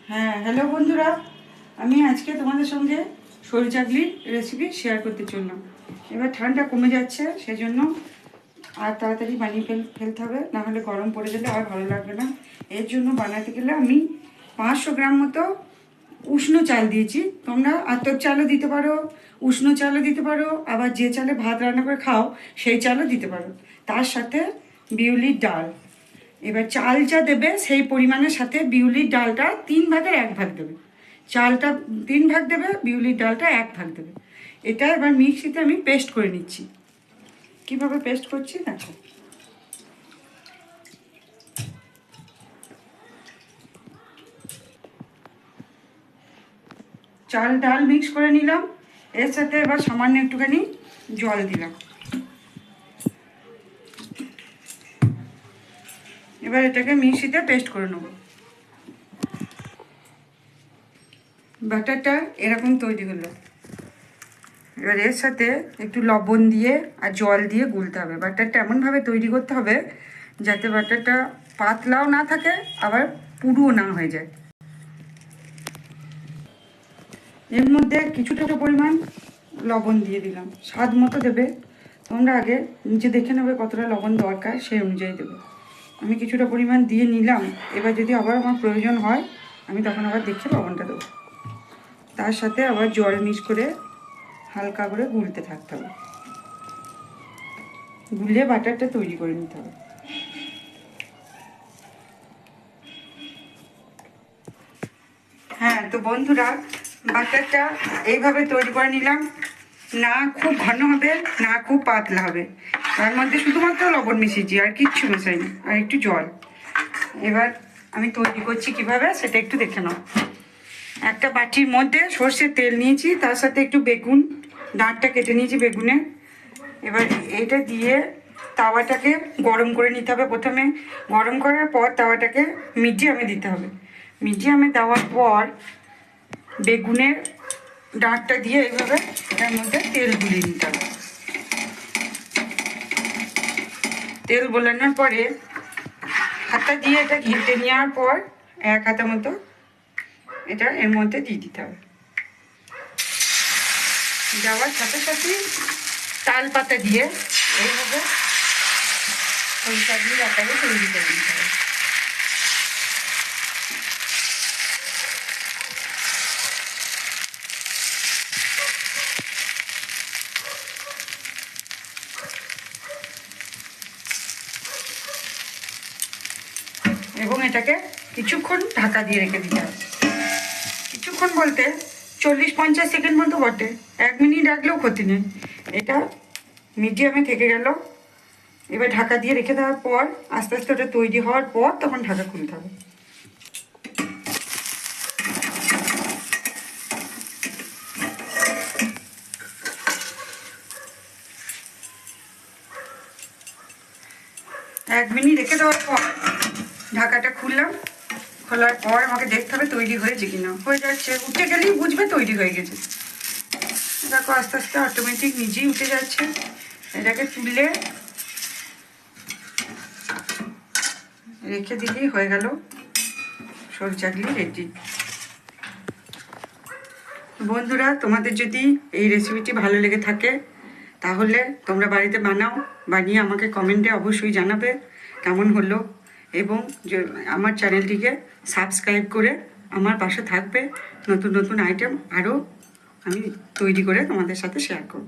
হ্যাঁ, হ্যালো বন্ধুরা, আমি আজকে তোমাদের সঙ্গে সরু চাকলির রেসিপি শেয়ার করতে চললাম। এবার ঠান্ডা কমে যাচ্ছে, সেজন্য আর তাড়াতাড়ি বানিয়ে ফেলতে হবে, নাহলে গরম পড়ে গেলে আর ভালো লাগবে না। এর জন্য বানাতে গেলে আমি 500 গ্রাম মতো উষ্ণ চাল দিয়েছি। তোমরা আতপ চালও দিতে পারো, উষ্ণ চালও দিতে পারো, আবার যে চালে ভাত রান্না করে খাও সেই চালও দিতে পারো। তার সাথে বিউলির ডাল। এবার চাল যা দেবে সেই পরিমাণের সাথে বিউলির ডালটা 3/1 ভাগ দেবে। চালটা 3 ভাগ দেবে, বিউলির ডালটা 1 ভাগ দেবে। এটা এবার মিক্সিতে আমি পেস্ট করে নিচ্ছি। কিভাবে পেস্ট করছি দেখো। চাল ডাল মিক্স করে নিলাম, এর সাথে এবার সামান্য একটুখানি জল দিলাম। এবার এটাকে মিক্সিতে পেস্ট করে নেব। ব্যাটারটা এরকম তৈরি হলো। এবার এর সাথে একটু লবণ দিয়ে আর জল দিয়ে গুলতে হবে। ব্যাটারটা এমনভাবে তৈরি করতে হবে যাতে ব্যাটারটা পাতলাও না থাকে, আবার পুরুও না হয়ে যায়। এর মধ্যে কিছুটা পরিমাণ লবণ দিয়ে দিলাম, স্বাদ মতো দেবে। তোমরা আগে নিজে দেখে নেবে কতটা লবণ দরকার, সেই অনুযায়ী দেবে। আমি কিছুটা পরিমাণ দিয়ে নিলাম। এবার যদি আবার আমার প্রয়োজন হয় আমি তখন আবার দেখে লবণটা দেবো। তার সাথে আবার জল মিক্স করে হালকা করে গুলতে থাকতে হবে। গুলে বাটারটা তৈরি করে নিতে হবে। হ্যাঁ, তো বন্ধুরা, বাটারটা এইভাবে তৈরি করে নিলাম। না খুব ঘন হবে, না খুব পাতলা হবে। তার মধ্যে শুধুমাত্র লবণ মিশিয়েছি, আর কিচ্ছু মেশাইনি, আর একটু জল। এবার আমি তৈরি করছি কিভাবে সেটা একটু দেখে নাও। একটা বাটির মধ্যে সর্ষের তেল নিয়েছি, তার সাথে একটু বেগুন ডাঁটটা কেটে নিয়েছি বেগুনে। এবার এইটা দিয়ে তাওয়াটাকে গরম করে নিতে হবে। প্রথমে গরম করার পর তাওয়াটাকে মিডিয়ামে দিতে হবে। মিডিয়ামে দেওয়ার পর বেগুনের ডাঁটটা দিয়ে এইভাবে এটার মধ্যে তেল গুলিয়ে নিতে হবে। তেল বোলানোর পরে হাতটা দিয়ে এটা ঘেঁটে নেওয়ার পর 1 হাতা মতো এটা এর মধ্যে দিয়ে দিতে হবে। দেওয়ার সাথে সাথে তাল পাতা দিয়ে এইভাবে ওই সবজির আকারে তৈরি করে নিতে হবে। এবং এটাকে কিছুক্ষণ ঢাকা দিয়ে রেখে দিতে হবে। কিছুক্ষণ বলতে 40-50 সেকেন্ড মতো বটে, 1 মিনিট রাখলেও ক্ষতি নেই। এটা মিডিয়ামে থেকে গেল। এবার ঢাকা দিয়ে রেখে দেওয়ার পর আস্তে আস্তে ওটা তৈরি হওয়ার পর তখন ঢাকা খুলতে হবে। এক মিনিট রেখে দেওয়ার পর ঢাকাটা খুললাম। খোলার পর আমাকে দেখতে হবে তৈরি হয়েছে কিনা। হয়ে যাচ্ছে, উঠে গেলেই বুঝবে তৈরি হয়ে গেছে। দেখো আস্তে আস্তে অটোমেটিক নিজেই উঠে যাচ্ছে। এটাকে তুললে রেখে দিলেই হয়ে গেল সরু চাকলি রেডি। বন্ধুরা, তোমাদের যদি এই রেসিপিটি ভালো লেগে থাকে তাহলে তোমরা বাড়িতে বানাও, বানিয়ে আমাকে কমেন্টে অবশ্যই জানাবে কেমন হলো। এবং আমার চ্যানেলটিকে সাবস্ক্রাইব করে আমার পাশে থাকবে। নতুন নতুন আইটেম আরও আমি তৈরি করে তোমাদের সাথে শেয়ার করব।